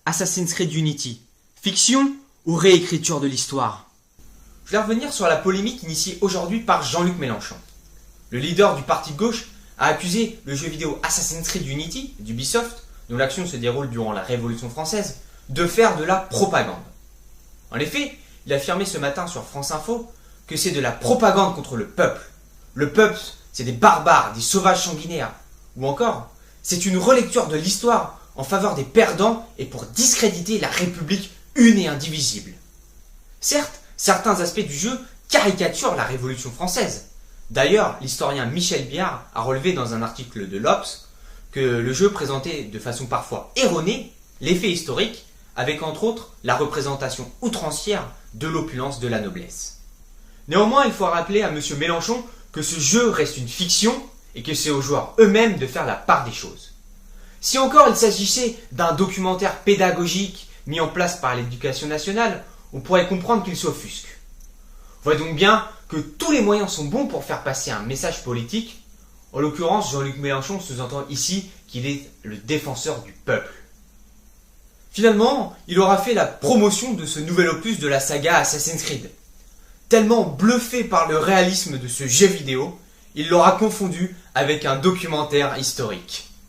Assassin's Creed Unity, fiction ou réécriture de l'histoire? Je vais revenir sur la polémique initiée aujourd'hui par Jean-Luc Mélenchon. Le leader du parti de gauche a accusé le jeu vidéo Assassin's Creed Unity d'Ubisoft, dont l'action se déroule durant la Révolution française, de faire de la propagande. En effet, il a affirmé ce matin sur France Info que c'est de la propagande contre le peuple. Le peuple, c'est des barbares, des sauvages sanguinaires. Ou encore, c'est une relecture de l'histoire en faveur des perdants et pour discréditer la République une et indivisible. Certes, certains aspects du jeu caricaturent la Révolution française. D'ailleurs, l'historien Michel Biard a relevé dans un article de l'Obs que le jeu présentait de façon parfois erronée l'effet historique, avec entre autres la représentation outrancière de l'opulence de la noblesse. Néanmoins, il faut rappeler à M. Mélenchon que ce jeu reste une fiction et que c'est aux joueurs eux-mêmes de faire la part des choses. Si encore il s'agissait d'un documentaire pédagogique mis en place par l'éducation nationale, on pourrait comprendre qu'il s'offusque. On voit donc bien que tous les moyens sont bons pour faire passer un message politique. En l'occurrence, Jean-Luc Mélenchon sous-entend ici qu'il est le défenseur du peuple. Finalement, il aura fait la promotion de ce nouvel opus de la saga Assassin's Creed. Tellement bluffé par le réalisme de ce jeu vidéo, il l'aura confondu avec un documentaire historique.